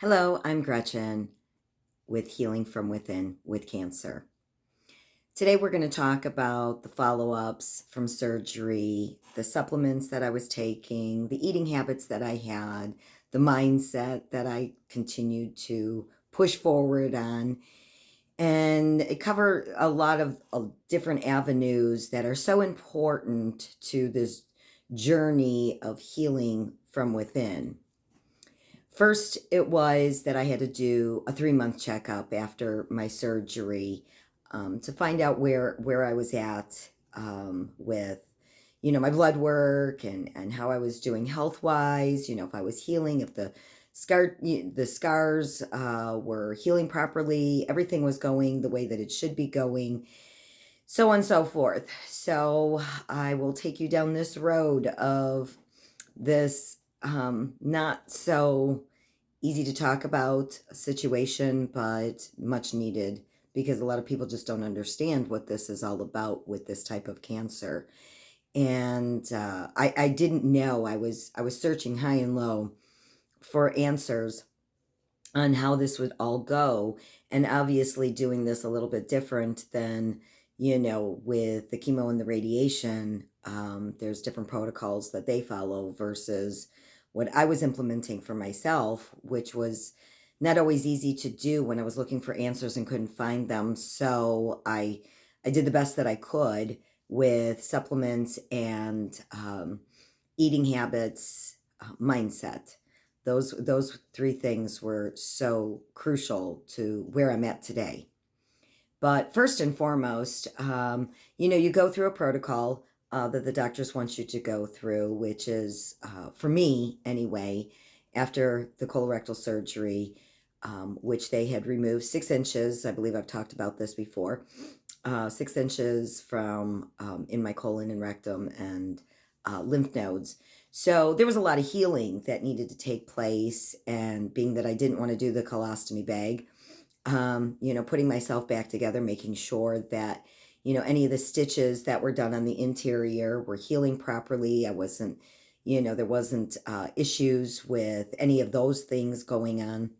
Hello, I'm Gretchen with Healing from Within with Cancer. Today we're going to talk about the follow-ups from surgery, the supplements that I was taking, the eating habits that I had, the mindset that I continued to push forward on, and it covered a lot of different avenues that are so important to this journey of healing from within. First, it was that I had to do a 3-month checkup after my surgery to find out where I was at with, my blood work and how I was doing health wise. If I was healing, if the scars were healing properly, everything was going the way that it should be going, so on and so forth. So I will take you down this road of this not so easy to talk about situation, but much needed because a lot of people just don't understand what this is all about with this type of cancer. And I didn't know. I was searching high and low for answers on how this would all go, and obviously doing this a little bit different than with the chemo and the radiation. There's different protocols that they follow versus what I was implementing for myself, which was not always easy to do when I was looking for answers and couldn't find them. So I did the best that I could with supplements and eating habits, mindset. Those three things were so crucial to where I'm at today. But first and foremost, you go through a protocol that the doctors want you to go through, which is, for me anyway, after the colorectal surgery, which they had removed 6 inches. I believe I've talked about this before. 6 inches from in my colon and rectum and lymph nodes. So there was a lot of healing that needed to take place. And being that I didn't want to do the colostomy bag, putting myself back together, making sure that, any of the stitches that were done on the interior were healing properly. I wasn't, there wasn't issues with any of those things going on.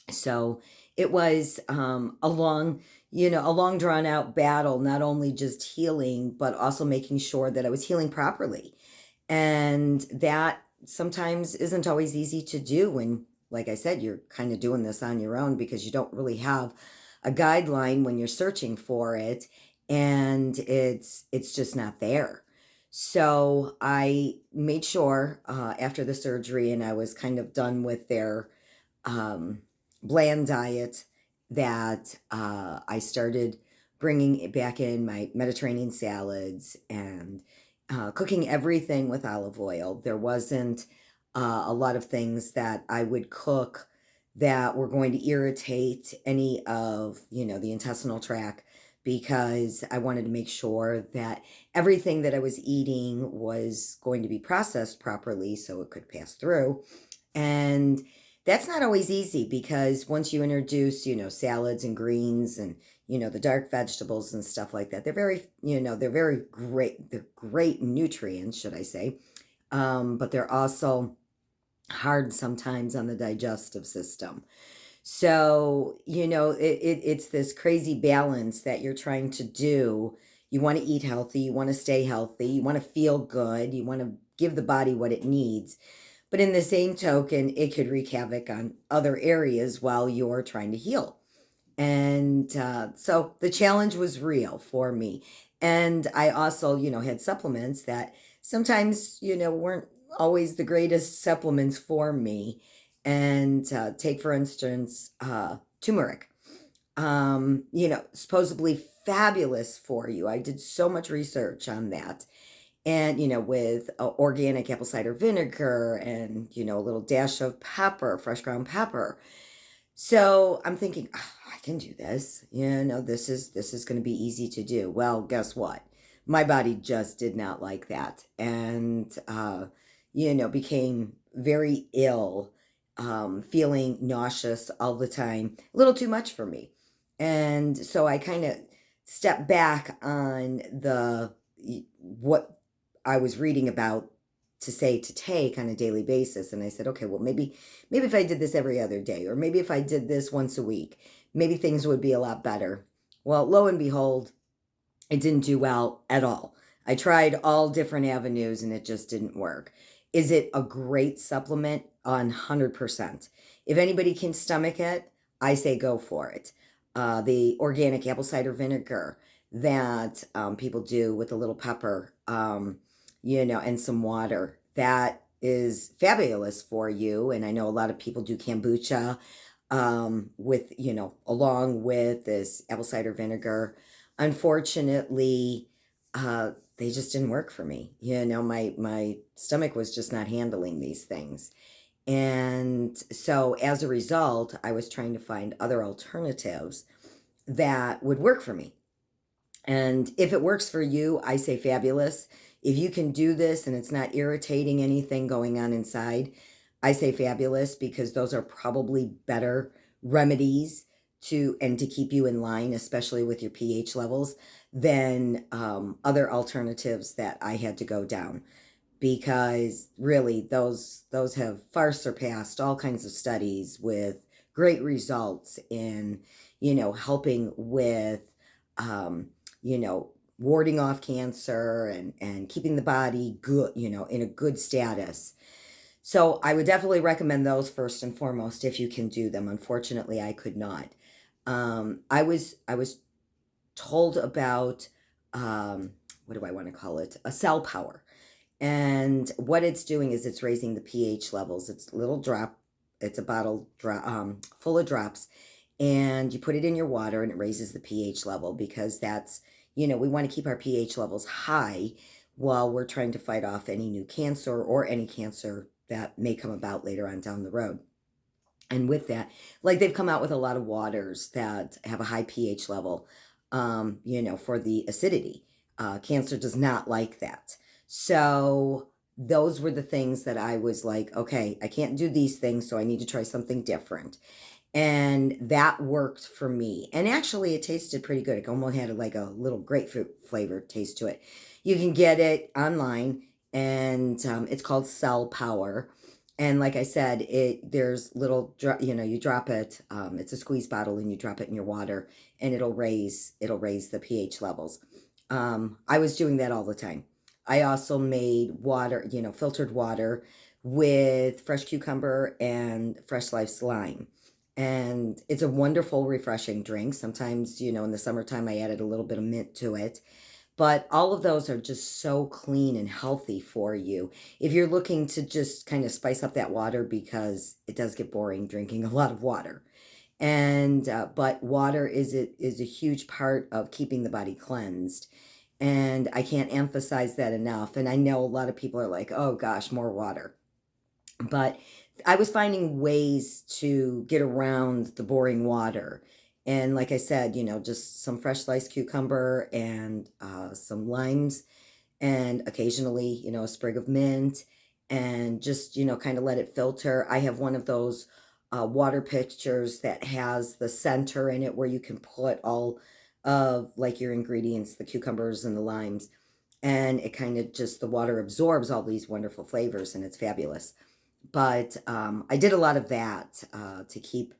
So it was a long drawn out battle, not only just healing, but also making sure that I was healing properly. And that sometimes isn't always easy to do when, like I said, you're kind of doing this on your own because you don't really have a guideline when you're searching for it, and it's just not there. So I made sure after the surgery and I was kind of done with their bland diet that I started bringing back in my Mediterranean salads and cooking everything with olive oil. There wasn't a lot of things that I would cook that were going to irritate any of, the intestinal tract, because I wanted to make sure that everything that I was eating was going to be processed properly so it could pass through. And that's not always easy because once you introduce, salads and greens and, the dark vegetables and stuff like that, they're very great. They're great nutrients, should I say. But they're also hard sometimes on the digestive system. So, it's this crazy balance that you're trying to do. You want to eat healthy, you want to stay healthy, you want to feel good, you want to give the body what it needs. But in the same token, it could wreak havoc on other areas while you're trying to heal. And so the challenge was real for me. And I also, had supplements that sometimes, weren't always the greatest supplements for me. And take, for instance, turmeric. Supposedly fabulous for you. I did so much research on that. And, with organic apple cider vinegar and, a little dash of pepper, fresh ground pepper. So I'm thinking, "Ah, I can do this. This is going to be easy to do." Well, guess what? My body just did not like that, and became very ill, feeling nauseous all the time, a little too much for me. And so I kind of stepped back on what I was reading about to say to take on a daily basis. And I said, okay, well, maybe if I did this every other day, or maybe if I did this once a week, maybe things would be a lot better. Well, lo and behold, it didn't do well at all. I tried all different avenues and it just didn't work. Is it a great supplement? 100%. If anybody can stomach it, I say go for it. The organic apple cider vinegar that people do with a little pepper, and some water, that is fabulous for you. And I know a lot of people do kombucha with, along with this apple cider vinegar. Unfortunately, they just didn't work for me. My stomach was just not handling these things. And so as a result, I was trying to find other alternatives that would work for me. And if it works for you, I say fabulous. If you can do this and it's not irritating anything going on inside, I say fabulous, because those are probably better remedies to keep you in line, especially with your pH levels, than other alternatives that I had to go down, because really those have far surpassed all kinds of studies with great results in helping with warding off cancer and keeping the body good, in a good status. So I would definitely recommend those first and foremost if you can do them. Unfortunately, I could not. I was told about what do I want to call it? A cell power. And what it's doing is it's raising the pH levels. It's a little drop. It's a bottle full of drops, and you put it in your water and it raises the pH level, because that's, we want to keep our pH levels high while we're trying to fight off any new cancer or any cancer that may come about later on down the road. And with that, like, they've come out with a lot of waters that have a high pH level, for the acidity. Cancer does not like that. So those were the things that I was like, okay, I can't do these things, so I need to try something different. And that worked for me. And actually, it tasted pretty good. It almost had like a little grapefruit flavor taste to it. You can get it online, and it's called Cell Power. And like I said, there's little, you drop it. It's a squeeze bottle, and you drop it in your water, and it'll raise the pH levels. I was doing that all the time. I also made water, filtered water with fresh cucumber and fresh sliced lime. And it's a wonderful, refreshing drink. Sometimes, in the summertime, I added a little bit of mint to it. But all of those are just so clean and healthy for you. If you're looking to just kind of spice up that water, because it does get boring drinking a lot of water. And but water is a huge part of keeping the body cleansed. And I can't emphasize that enough. And I know a lot of people are like, oh gosh, more water. But I was finding ways to get around the boring water. And like I said, just some fresh sliced cucumber and some limes, and occasionally, a sprig of mint, and just, kind of let it filter. I have one of those water pitchers that has the center in it where you can put all of like your ingredients, the cucumbers and the limes, and it kind of just, the water absorbs all these wonderful flavors, and it's fabulous. But I did a lot of that to keep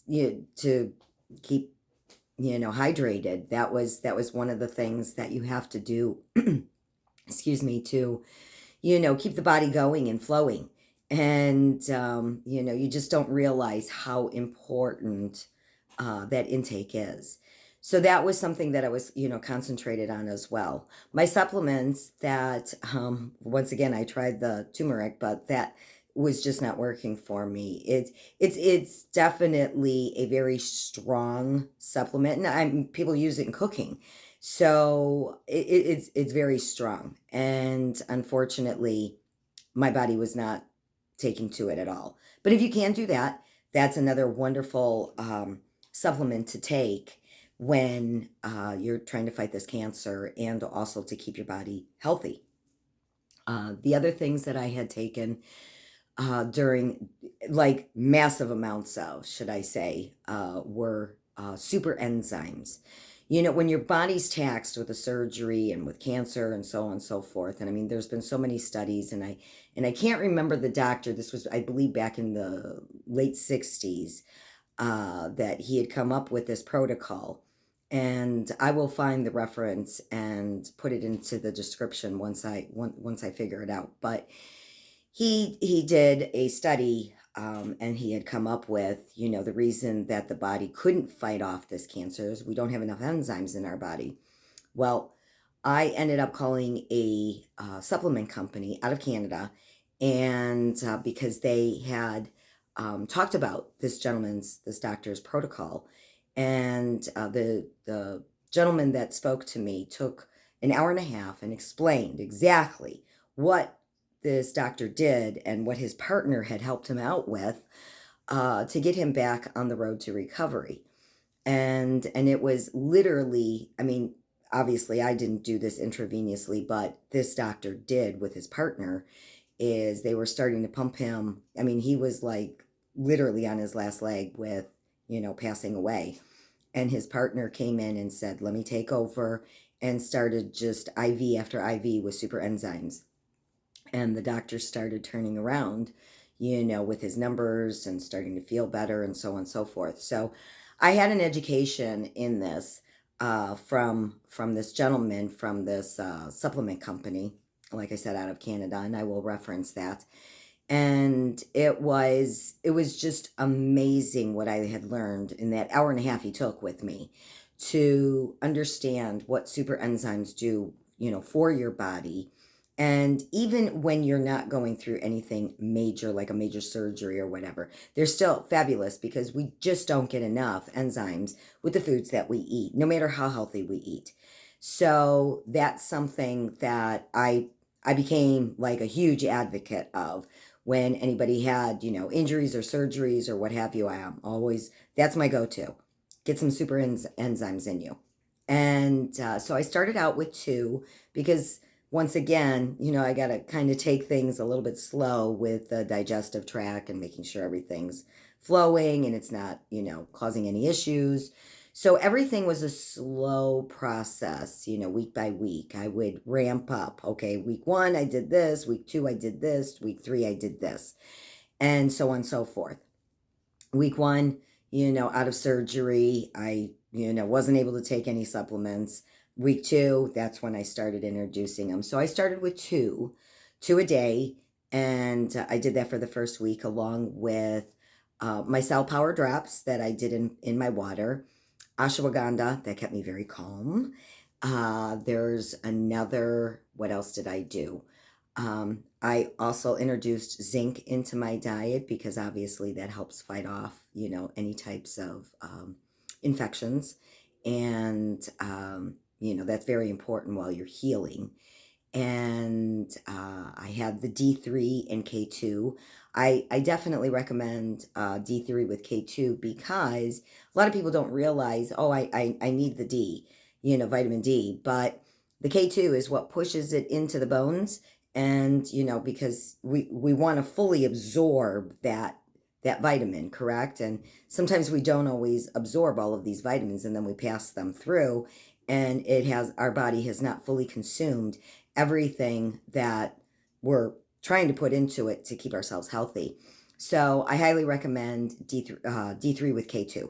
to keep hydrated. That was one of the things that you have to do. Excuse me, to keep the body going and flowing. And you just don't realize how important that intake is. So that was something that I was, concentrated on as well. My supplements that, once again, I tried the turmeric, but that was just not working for me. It's definitely a very strong supplement, and people use it in cooking. So it's very strong, and unfortunately, my body was not taking to it at all. But if you can do that, that's another wonderful supplement to take when you're trying to fight this cancer, and also to keep your body healthy. The other things that I had taken during, like, massive amounts of, should I say, were super enzymes. You know, when your body's taxed with a surgery and with cancer and so on and so forth, and I mean, there's been so many studies, and I can't remember the doctor. This was, I believe, back in the late 60s, that he had come up with this protocol. And I will find the reference and put it into the description once I figure it out. But he did a study, and he had come up with, you know, the reason that the body couldn't fight off this cancer is we don't have enough enzymes in our body. Well, I ended up calling a supplement company out of Canada, and because they had talked about this doctor's protocol, and the gentleman that spoke to me took an hour and a half and explained exactly what this doctor did and what his partner had helped him out with, to get him back on the road to recovery. And it was literally, I mean, obviously I didn't do this intravenously, but this doctor did with his partner. Is they were starting to pump him. I mean, he was like literally on his last leg with, you know, passing away. And his partner came in and said, let me take over, and started just IV after IV with super enzymes. And the doctor started turning around, you know, with his numbers and starting to feel better and so on and so forth. So I had an education in this, from this gentleman from this supplement company, like I said, out of Canada, and I will reference that. And it was just amazing what I had learned in that hour and a half he took with me to understand what super enzymes do, you know, for your body. And even when you're not going through anything major, like a major surgery or whatever, they're still fabulous because we just don't get enough enzymes with the foods that we eat, no matter how healthy we eat. So that's something that I became like a huge advocate of when anybody had, you know, injuries or surgeries or what have you. I am always, that's my go-to. Get some super enzymes in you. And so I started out with 2 because once again, you know, I got to kind of take things a little bit slow with the digestive tract and making sure everything's flowing and it's not, you know, causing any issues. So everything was a slow process, you know, week by week. I would ramp up. Okay, week 1, I did this. Week 2, I did this. Week 3, I did this. And so on and so forth. Week 1, you know, out of surgery, I, you know, wasn't able to take any supplements. Week 2, that's when I started introducing them. So I started with two a day. And I did that for the first week, along with my cell power drops that I did in my water. Asjwaganda, that kept me very calm. There's another, what else did I do? I also introduced zinc into my diet because obviously that helps fight off, you know, any types of infections. And, you know, that's very important while you're healing. And I had the D3 and K2. I definitely recommend D3 with K2 because a lot of people don't realize, oh, I need the D, you know, vitamin D, but the K2 is what pushes it into the bones. And, you know, because we want to fully absorb that vitamin, correct? And sometimes we don't always absorb all of these vitamins and then we pass them through and our body has not fully consumed everything that we're trying to put into it to keep ourselves healthy. So I highly recommend D3 with K2.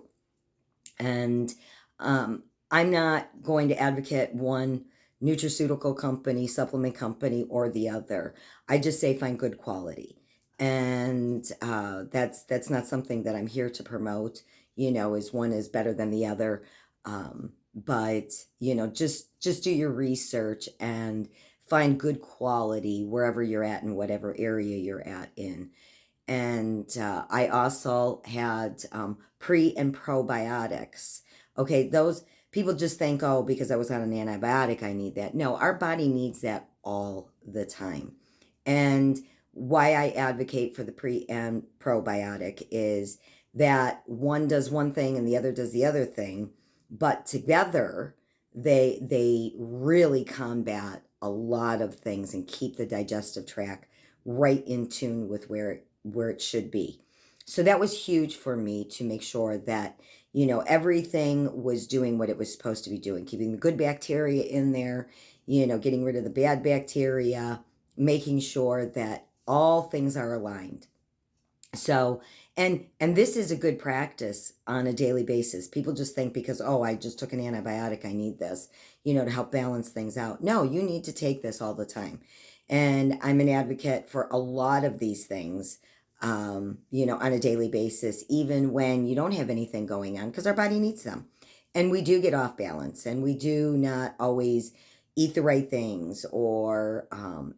And I'm not going to advocate one nutraceutical company, supplement company, or the other. I just say find good quality. And that's not something that I'm here to promote, you know, is one is better than the other. But, you know, just do your research and find good quality wherever you're at in whatever area you're at in. And I also had pre and probiotics. Okay, those people just think, oh, because I was on an antibiotic, I need that. No, our body needs that all the time. And why I advocate for the pre and probiotic is that one does one thing and the other does the other thing, but together they really combat a lot of things and keep the digestive tract right in tune with where it should be. So that was huge for me to make sure that, everything was doing what it was supposed to be doing, keeping the good bacteria in there, getting rid of the bad bacteria, making sure that all things are aligned. So, and this is a good practice on a daily basis. People just think because, oh, I just took an antibiotic, I need this, to help balance things out. No, you need to take this all the time. And I'm an advocate for a lot of these things, on a daily basis, even when you don't have anything going on, because our body needs them. And we do get off balance, and we do not always eat the right things or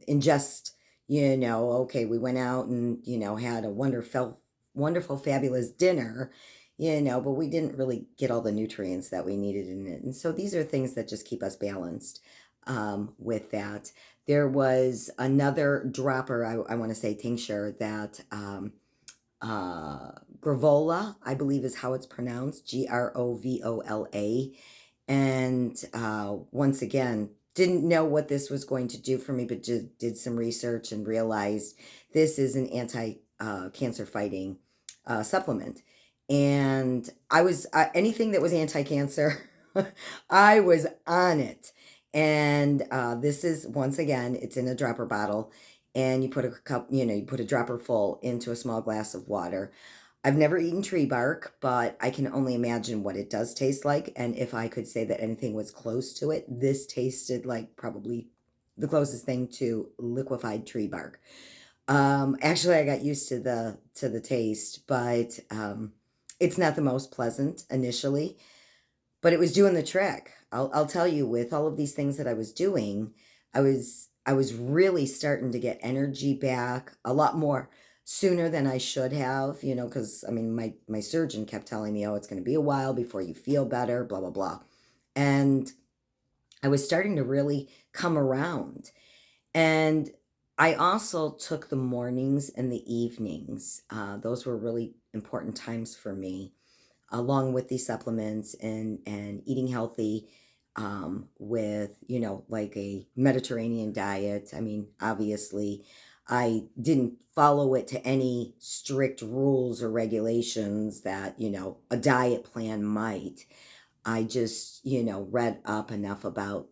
ingest, okay, we went out and, had a wonderful, fabulous dinner, but we didn't really get all the nutrients that we needed in it. And so these are things that just keep us balanced with that. There was another dropper, I want to say tincture, that Gravola, I believe is how it's pronounced, Grovola. And once again, didn't know what this was going to do for me, but just did some research and realized this is an anti-cancer fighting supplement. And I was anything that was anti-cancer, I was on it. And this is, once again, it's in a dropper bottle, and you put a cup, you put a dropper full into a small glass of water. I've never eaten tree bark, but I can only imagine what it does taste like. And if I could say that anything was close to it, this tasted like probably the closest thing to liquefied tree bark. Actually, I got used to the taste, but it's not the most pleasant initially, but it was doing the trick. I'll tell you, with all of these things that I was doing, I was really starting to get energy back a lot more sooner than I should have, because I mean my surgeon kept telling me, "Oh, it's going to be a while before you feel better, blah blah blah." And I was starting to really come around. And I also took the mornings and the evenings. Those were really important times for me, along with these supplements and eating healthy, with, like a Mediterranean diet. I mean, obviously, I didn't follow it to any strict rules or regulations that, a diet plan might. I just, read up enough about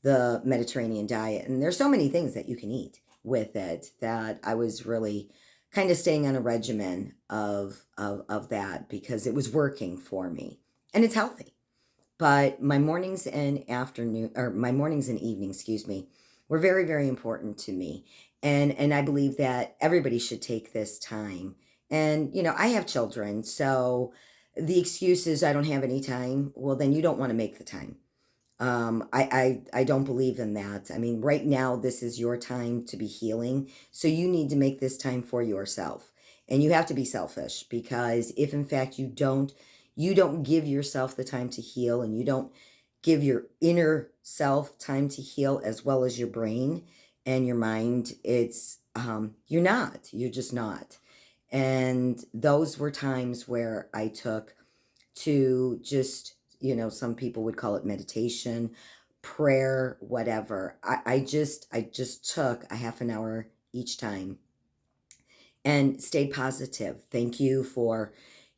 the Mediterranean diet. And there's so many things that you can eat with it that I was really kind of staying on a regimen of that because it was working for me. And it's healthy. But my mornings and evenings, excuse me, were very, very important to me. And I believe that everybody should take this time. And, I have children, so the excuse is I don't have any time. Well, then you don't want to make the time. I don't believe in that. I mean, right now, this is your time to be healing. So you need to make this time for yourself. And you have to be selfish, because if in fact you don't give yourself the time to heal, and you don't give your inner self time to heal as well as your brain and your mind, you're just not. And those were times where I took to just, some people would call it meditation, prayer, whatever. I just took a half an hour each time and stayed positive. Thank you,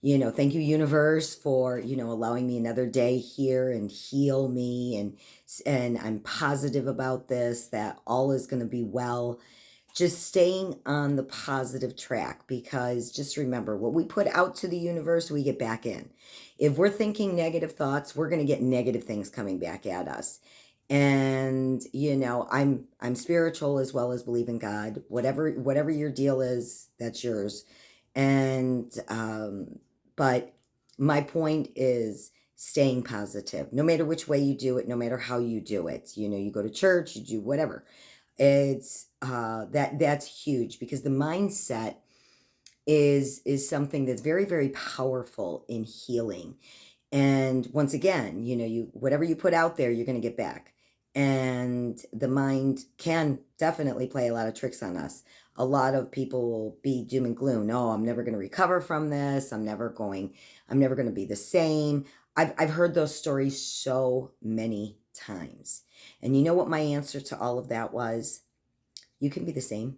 universe, for, allowing me another day here and heal me. And I'm positive about this, that all is going to be well. Just staying on the positive track, because just remember, what we put out to the universe, we get back in. If we're thinking negative thoughts, we're going to get negative things coming back at us. And I'm spiritual as well as believe in God. Whatever your deal is, that's yours. And but my point is staying positive, no matter which way you do it, no matter how you do it. You go to church, you do whatever. It's that's huge, because the mindset is something that's very, very powerful in healing. And once again, you whatever you put out there, you're going to get back. And the mind can definitely play a lot of tricks on us. A lot of people will be doom and gloom. No, I'm never going to recover from this. I'm never going to be the same. I've heard those stories so many times. And you know what my answer to all of that was? You can be the same.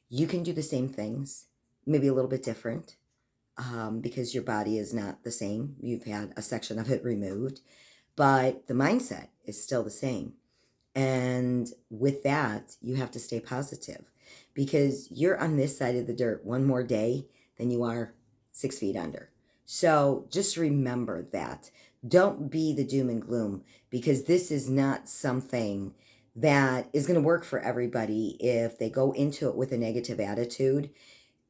You can do the same things, maybe a little bit different. because your body is not the same. You've had a section of it removed, but the mindset is still the same. And with that, you have to stay positive because you're on this side of the dirt one more day than you are 6 feet under. So just remember that. Don't be the doom and gloom because this is not something that is going to work for everybody if they go into it with a negative attitude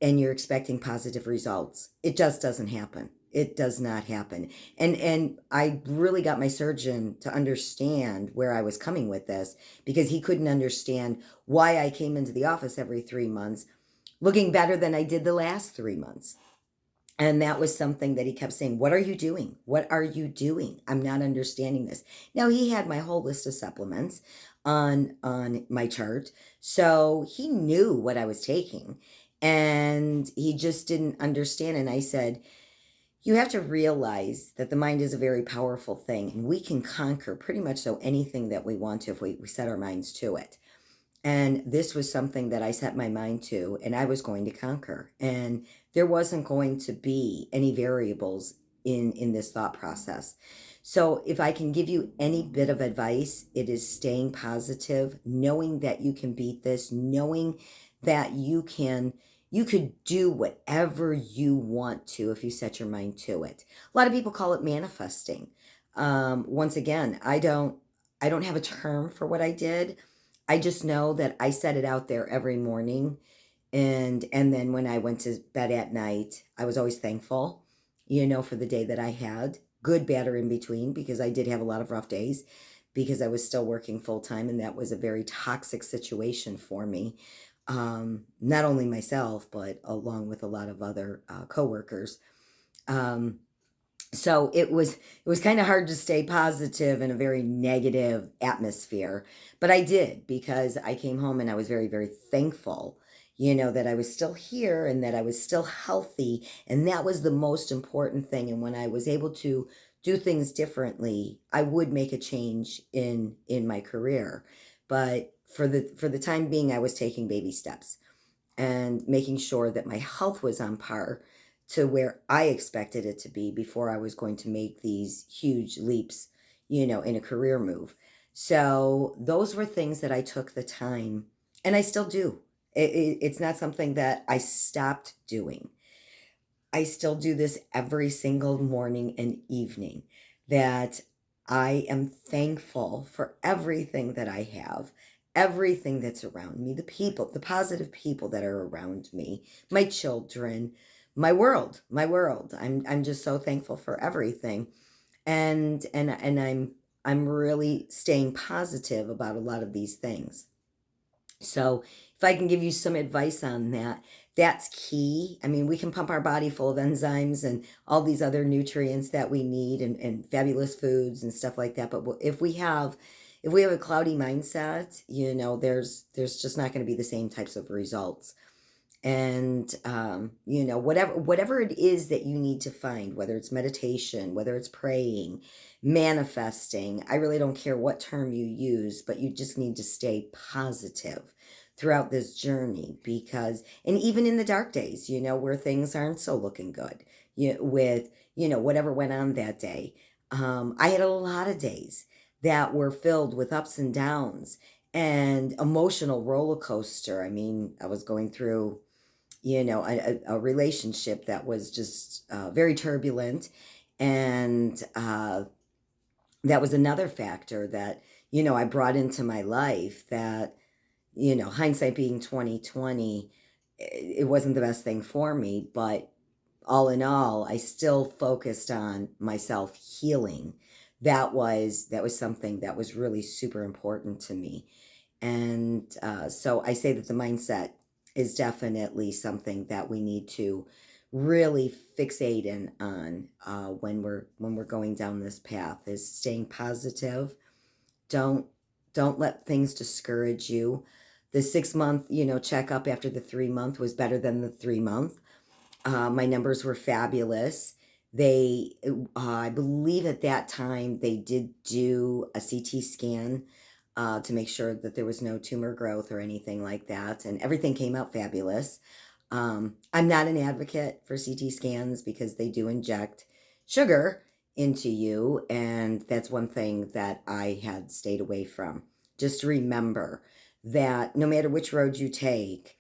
and you're expecting positive results. It just doesn't happen. It does not happen. And I really got my surgeon to understand where I was coming with this because he couldn't understand why I came into the office every 3 months looking better than I did the last 3 months. And that was something that he kept saying, what are you doing? What are you doing? I'm not understanding this. Now he had my whole list of supplements on my chart. So he knew what I was taking and he just didn't understand. And I said, you have to realize that the mind is a very powerful thing and we can conquer pretty much so anything that we want to if we set our minds to it. And this was something that I set my mind to, and I was going to conquer. And there wasn't going to be any variables in this thought process. So if I can give you any bit of advice, it is staying positive, knowing that you can beat this, knowing that you could do whatever you want to if you set your mind to it. A lot of people call it manifesting. Once again, I don't have a term for what I did. I just know that I set it out there every morning and then when I went to bed at night, I was always thankful, for the day that I had, good, bad, or in between, because I did have a lot of rough days because I was still working full time and that was a very toxic situation for me. Not only myself, but along with a lot of other coworkers. Um, so it was kind of hard to stay positive in a very negative atmosphere, but I did because I came home and I was very, very thankful, that I was still here and that I was still healthy, and that was the most important thing. And when I was able to do things differently, I would make a change in my career. But for the time being, I was taking baby steps and making sure that my health was on par to where I expected it to be before I was going to make these huge leaps, in a career move. So those were things that I took the time, and I still do. It's not something that I stopped doing. I still do this every single morning and evening, that I am thankful for everything that I have, everything that's around me, the people, the positive people that are around me, my children, my world, my world. I'm just so thankful for everything. And I'm really staying positive about a lot of these things. So if I can give you some advice on that, that's key. I mean, we can pump our body full of enzymes and all these other nutrients that we need and fabulous foods and stuff like that. But if we have a cloudy mindset, there's just not going to be the same types of results. And whatever it is that you need to find, whether it's meditation, whether it's praying, manifesting, I really don't care what term you use, but you just need to stay positive throughout this journey, because and even in the dark days, where things aren't so looking good, with whatever went on that day, I had a lot of days that were filled with ups and downs and emotional roller coaster. I mean, I was going through a relationship that was just very turbulent. And that was another factor that, I brought into my life that, hindsight being 2020, it wasn't the best thing for me. But all in all, I still focused on myself healing. That was something that was really super important to me. And so I say that the mindset is definitely something that we need to really fixate in on when we're going down this path, is staying positive. Don't let things discourage you. The 6 month checkup after the 3 month was better than the 3 month. My numbers were fabulous. They I believe at that time they did do a CT scan to make sure that there was no tumor growth or anything like that, and everything came out fabulous. I'm not an advocate for CT scans because they do inject sugar into you, and that's one thing that I had stayed away from. Just remember that no matter which road you take,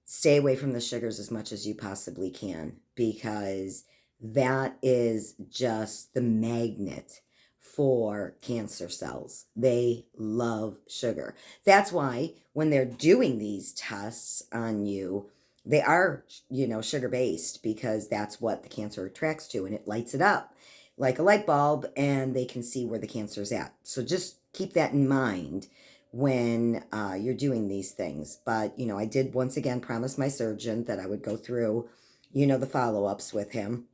stay away from the sugars as much as you possibly can, because that is just the magnet for cancer cells. They love sugar. That's why when they're doing these tests on you, they are, sugar based, because that's what the cancer attracts to, and it lights it up like a light bulb, and they can see where the cancer's at. So just keep that in mind when you're doing these things. But, I did once again promise my surgeon that I would go through, the follow-ups with him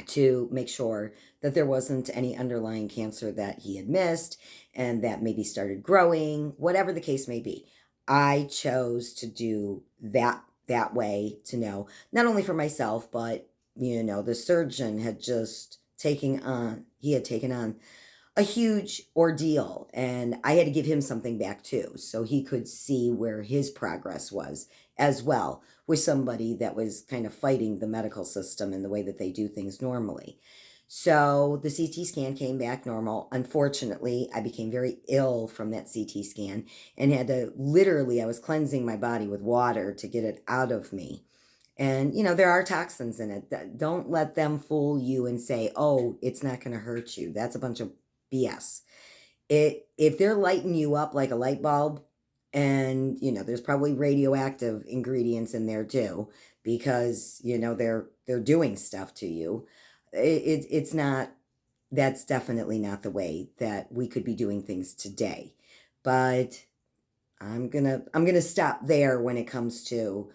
to make sure that there wasn't any underlying cancer that he had missed and that maybe started growing, whatever the case may be. I chose to do that way to know, not only for myself, but, the surgeon had just taken on a huge ordeal, and I had to give him something back too, so he could see where his progress was as well, with somebody that was kind of fighting the medical system and the way that they do things normally. So the CT scan came back normal. Unfortunately, I became very ill from that CT scan and had to literally, I was cleansing my body with water to get it out of me. And, there are toxins in it. Don't let them fool you and say, oh, it's not going to hurt you. That's a bunch of BS. If they're lighting you up like a light bulb, and, there's probably radioactive ingredients in there too, because, they're doing stuff to you. It's not, that's definitely not the way that we could be doing things today. But I'm gonna stop there when it comes to,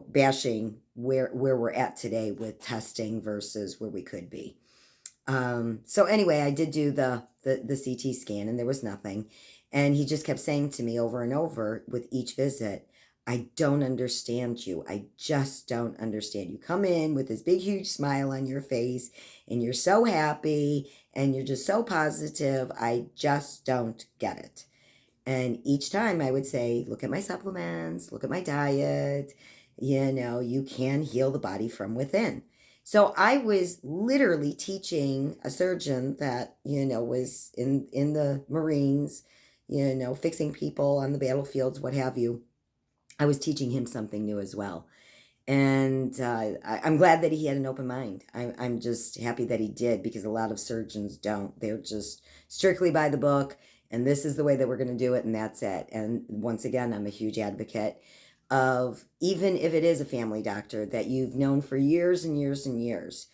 bashing where we're at today with testing versus where we could be. So anyway, I did do the CT scan, and there was nothing. And he just kept saying to me over and over with each visit, I don't understand you. I just don't understand. You come in with this big, huge smile on your face, and you're so happy, and you're just so positive. I just don't get it. And each time I would say, look at my supplements, look at my diet, you can heal the body from within. So I was literally teaching a surgeon that, was in the Marines, fixing people on the battlefields, what have you. I was teaching him something new as well. And I'm glad that he had an open mind. I'm just happy that he did, because a lot of surgeons don't. They're just strictly by the book, and this is the way that we're going to do it, and that's it. And once again, I'm a huge advocate of, even if it is a family doctor that you've known for years and years and years,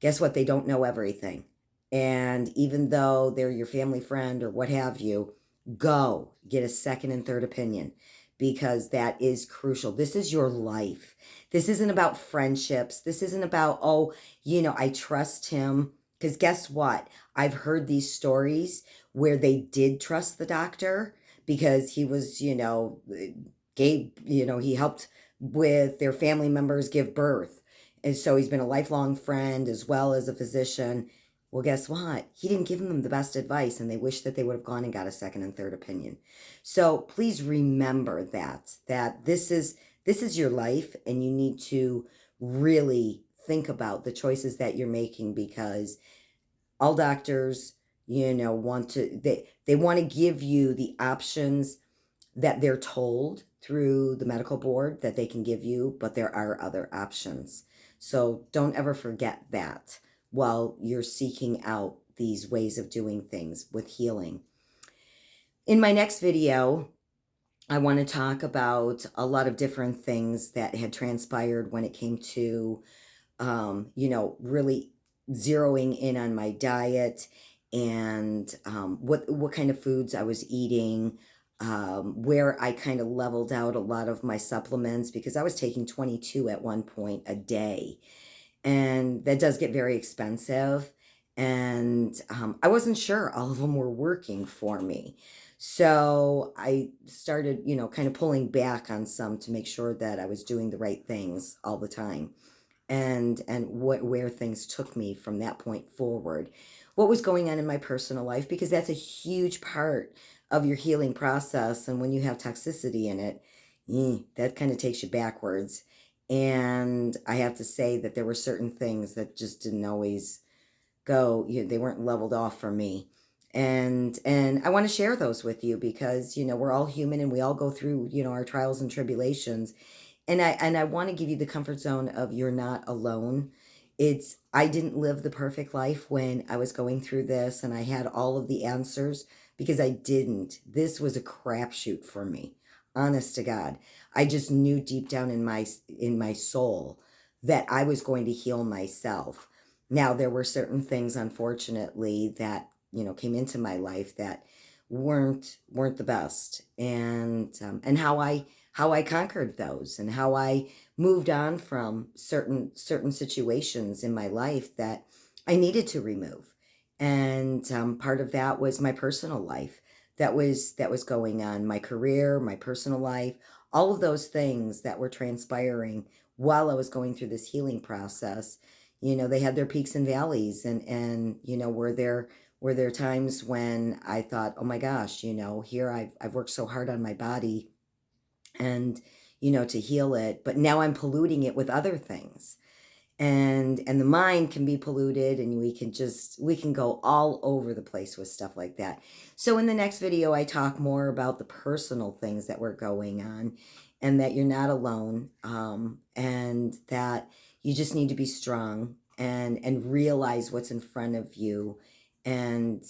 guess what? They don't know everything. And even though they're your family friend or what have you, go get a second and third opinion, because that is crucial. This is your life. This isn't about friendships. This isn't about, oh, I trust him. Because guess what? I've heard these stories where they did trust the doctor because he was, he helped with their family members give birth. And so he's been a lifelong friend as well as a physician. Well, guess what? He didn't give them the best advice, and they wish that they would have gone and got a second and third opinion. So please remember that this is your life, and you need to really think about the choices that you're making, because all doctors, they want to give you the options that they're told through the medical board that they can give you, but there are other options. So don't ever forget that while you're seeking out these ways of doing things with healing. In my next video, I want to talk about a lot of different things that had transpired when it came to, really zeroing in on my diet, and what kind of foods I was eating, where I kind of leveled out a lot of my supplements, because I was taking 22 at one point a day, and that does get very expensive. And I wasn't sure all of them were working for me. So I started, kind of pulling back on some to make sure that I was doing the right things all the time, and where things took me from that point forward, what was going on in my personal life, because that's a huge part of your healing process. And when you have toxicity in it, that kind of takes you backwards. And I have to say that there were certain things that just didn't always go, they weren't leveled off for me. And I want to share those with you because, we're all human and we all go through, our trials and tribulations. And I want to give you the comfort zone of you're not alone. I didn't live the perfect life when I was going through this and I had all of the answers, because I didn't. This was a crapshoot for me. Honest to God. I just knew deep down in my soul that I was going to heal myself. Now there were certain things, unfortunately, that, came into my life that weren't the best. And how I conquered those, and how I moved on from certain situations in my life that I needed to remove. And part of that was my personal life that was going on, my career, my personal life, all of those things that were transpiring while I was going through this healing process. They had their peaks and valleys, and were there times when I thought, oh my gosh, here I've worked so hard on my body, and to heal it, but now I'm polluting it with other things. And the mind can be polluted, and we can go all over the place with stuff like that. So in the next video, I talk more about the personal things that were going on, and that you're not alone, and that you just need to be strong and realize what's in front of you, and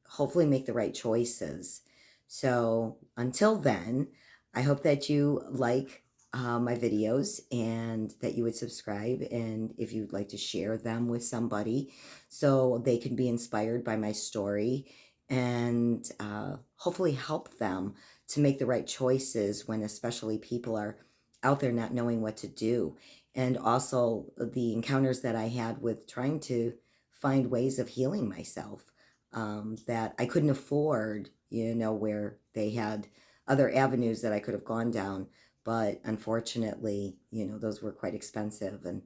hopefully make the right choices. So until then, I hope that you like my videos, and that you would subscribe, and if you'd like to share them with somebody so they can be inspired by my story, and hopefully help them to make the right choices when especially people are out there not knowing what to do. And also the encounters that I had with trying to find ways of healing myself, that I couldn't afford, where they had other avenues that I could have gone down. But unfortunately, those were quite expensive, and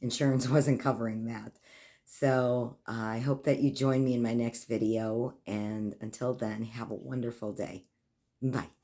insurance wasn't covering that. So I hope that you join me in my next video. And until then, have a wonderful day. Bye.